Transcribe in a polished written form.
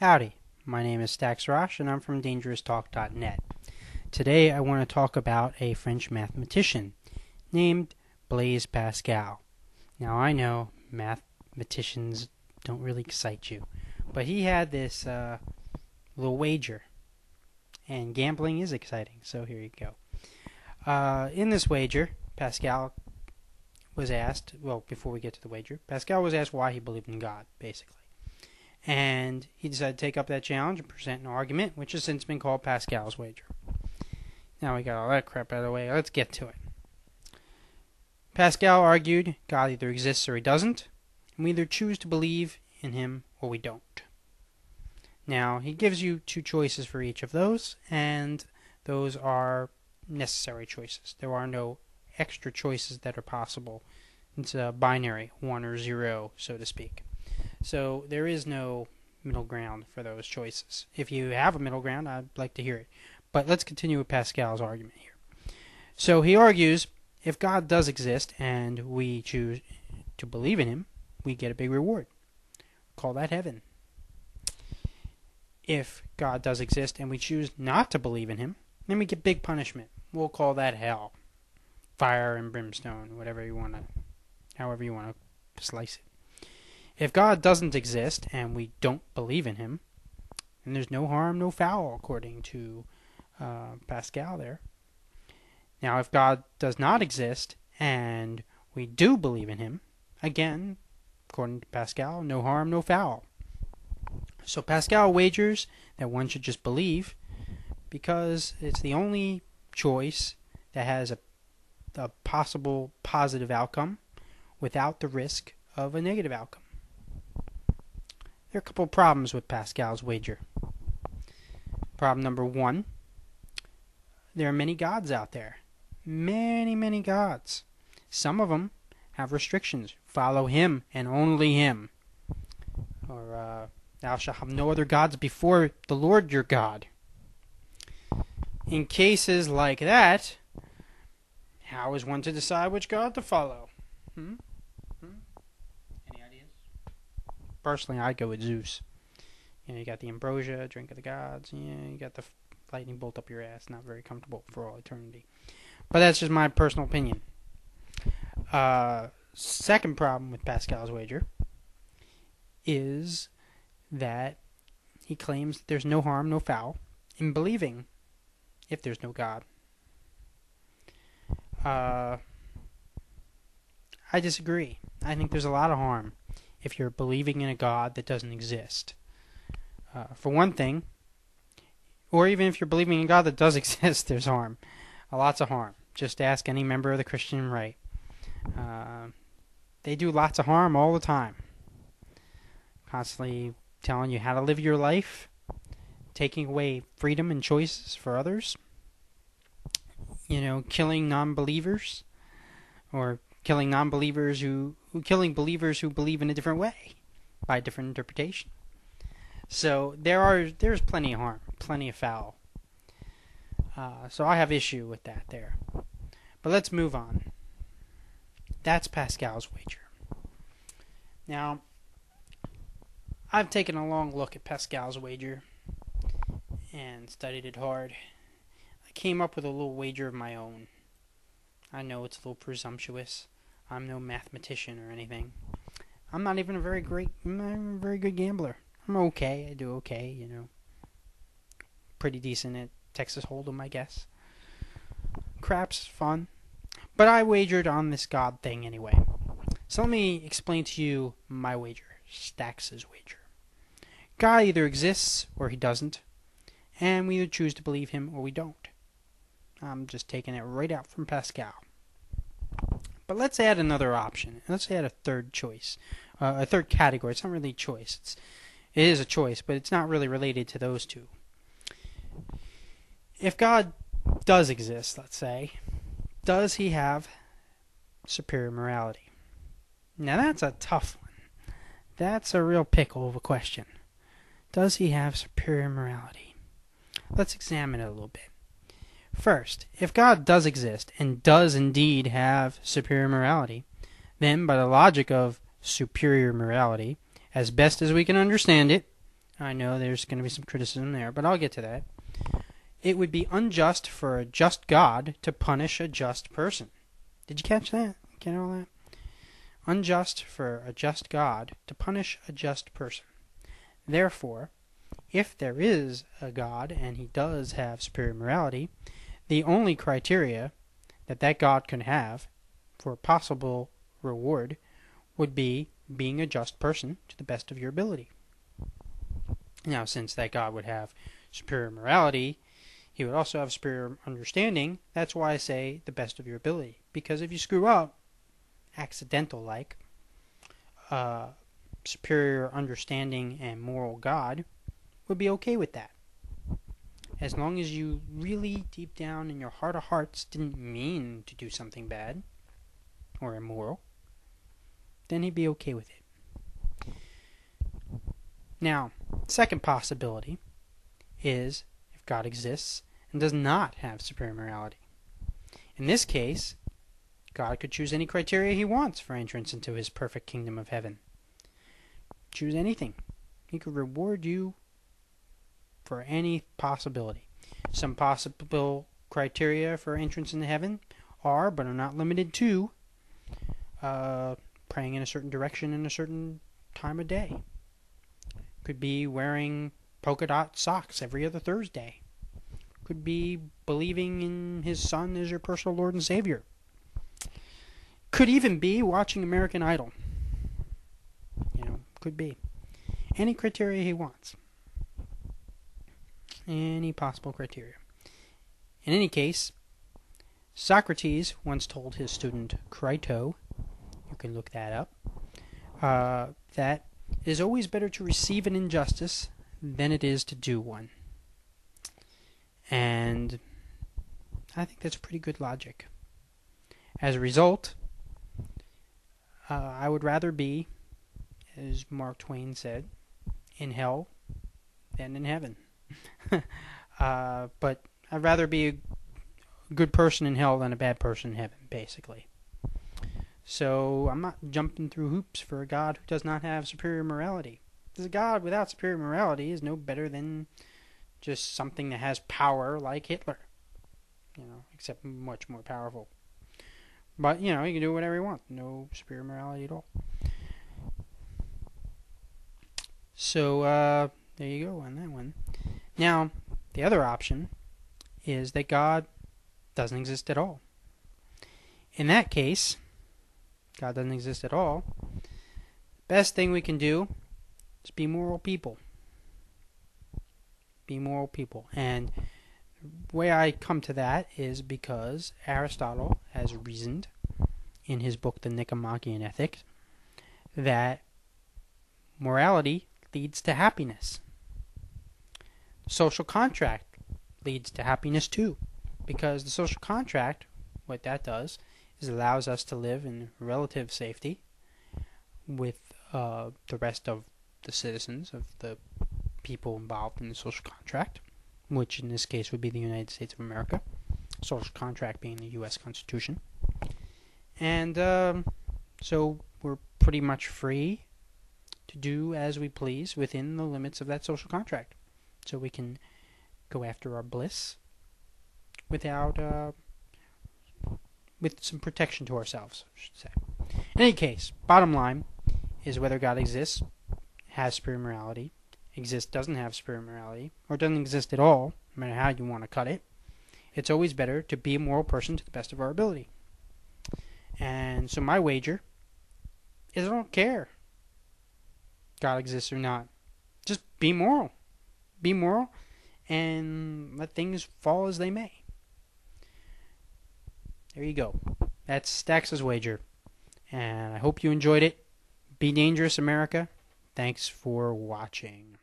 Howdy, my name is Stax Rosh and I'm from DangerousTalk.net. Today I want to talk about a French mathematician named Blaise Pascal. Now I know mathematicians don't really excite you, but he had this little wager, and gambling is exciting, so here you go. In this wager, Pascal was asked, well, before we get to the wager, Pascal was asked why he believed in God, basically. And he decided to take up that challenge and present an argument, which has since been called Pascal's Wager. Now we got all that crap out of the way, let's get to it. Pascal argued God either exists or he doesn't, and we either choose to believe in him or we don't. Now, he gives you two choices for each of those, and those are necessary choices. There are no extra choices that are possible. It's a binary, 1 or 0, so to speak. So there is no middle ground for those choices. If you have a middle ground, I'd like to hear it. But let's continue with Pascal's argument here. So he argues, if God does exist and we choose to believe in him, we get a big reward. Call that heaven. If God does exist and we choose not to believe in him, then we get big punishment. We'll call that hell. Fire and brimstone, however you want to slice it. If God doesn't exist and we don't believe in him, then there's no harm, no foul, according to Pascal there. Now, if God does not exist and we do believe in him, again, according to Pascal, no harm, no foul. So Pascal wagers that one should just believe because it's the only choice that has a possible positive outcome without the risk of a negative outcome. There are a couple of problems with Pascal's wager. Problem number 1, there are many gods out there. Many gods. Some of them have restrictions. Follow him and only him. Or, thou shalt have no other gods before the Lord your God. In cases like that, how is one to decide which god to follow? Any ideas? Personally, I'd go with Zeus. You got the ambrosia, drink of the gods. You got the lightning bolt up your ass. Not very comfortable for all eternity. But that's just my personal opinion. Second problem with Pascal's wager is that he claims that there's no harm, no foul in believing if there's no God. I disagree. I think there's a lot of harm if you're believing in a God that doesn't exist. For one thing, or even if you're believing in God that does exist, there's harm. Lots of harm. Just ask any member of the Christian right. They do lots of harm all the time. Constantly telling you how to live your life, taking away freedom and choices for others. Killing non-believers, or killing non-believers killing believers who believe in a different way, by a different interpretation. So there's plenty of harm, plenty of foul. So I have issue with that there. But let's move on. That's Pascal's wager. Now, I've taken a long look at Pascal's wager and studied it hard. I came up with a little wager of my own. I know it's a little presumptuous. I'm no mathematician or anything. I'm not even a very good gambler. I'm okay. I do okay, Pretty decent at Texas Hold'em, I guess. Craps, fun. But I wagered on this God thing anyway. So let me explain to you my wager, Stax's wager. God either exists or he doesn't, and we either choose to believe him or we don't. I'm just taking it right out from Pascal. But let's add another option. Let's add a third choice, a third category. It's not really a choice. It is a choice, but it's not really related to those two. If God does exist, let's say, does he have superior morality? Now that's a tough one. That's a real pickle of a question. Does he have superior morality? Let's examine it a little bit. First, if God does exist and does indeed have superior morality, then by the logic of superior morality, as best as we can understand it, I know there's going to be some criticism there, but I'll get to that. It would be unjust for a just God to punish a just person. Did you catch that? Get all that? Unjust for a just God to punish a just person. Therefore, if there is a God and he does have superior morality, the only criteria that God can have for a possible reward would be being a just person to the best of your ability. Now, since that God would have superior morality, he would also have superior understanding. That's why I say the best of your ability. Because if you screw up, accidental-like, superior understanding and moral God would be okay with that. As long as you really, deep down in your heart of hearts, didn't mean to do something bad or immoral, then he'd be okay with it. Now, second possibility is if God exists and does not have superior morality. In this case, God could choose any criteria he wants for entrance into his perfect kingdom of heaven. Choose anything. He could reward you for any possibility. Some possible criteria for entrance into heaven are, but are not limited to, praying in a certain direction in a certain time of day. Could be wearing polka dot socks every other Thursday. Could be believing in his son as your personal Lord and Savior. Could even be watching American Idol. Could be. Any criteria he wants. Any possible criteria. In any case, Socrates once told his student Crito, you can look that up, that it is always better to receive an injustice than it is to do one. And I think that's pretty good logic. As a result, I would rather be, as Mark Twain said, in hell than in heaven. But I'd rather be a good person in hell than a bad person in heaven, basically. So I'm not jumping through hoops for a God who does not have superior morality. Because a God without superior morality is no better than just something that has power like Hitler. Except much more powerful. But, he can do whatever he wants. No superior morality at all. So, there you go on that one. Now, the other option is that God doesn't exist at all. In that case, God doesn't exist at all. The best thing we can do is be moral people. Be moral people. And the way I come to that is because Aristotle has reasoned in his book, The Nicomachean Ethics, that morality leads to happiness. Social contract leads to happiness too, because the social contract, what that does, is allows us to live in relative safety with the rest of the citizens, of the people involved in the social contract, which in this case would be the United States of America, social contract being the U.S. Constitution. And so we're pretty much free to do as we please within the limits of that social contract. So we can go after our bliss without, with some protection to ourselves, I should say. In any case, bottom line is whether God exists, has superior morality, doesn't have superior morality, or doesn't exist at all, no matter how you want to cut it, it's always better to be a moral person to the best of our ability. And so my wager is I don't care God exists or not. Just be moral. Be moral and let things fall as they may. There you go. That's Pascals Wager. And I hope you enjoyed it. Be dangerous, America. Thanks for watching.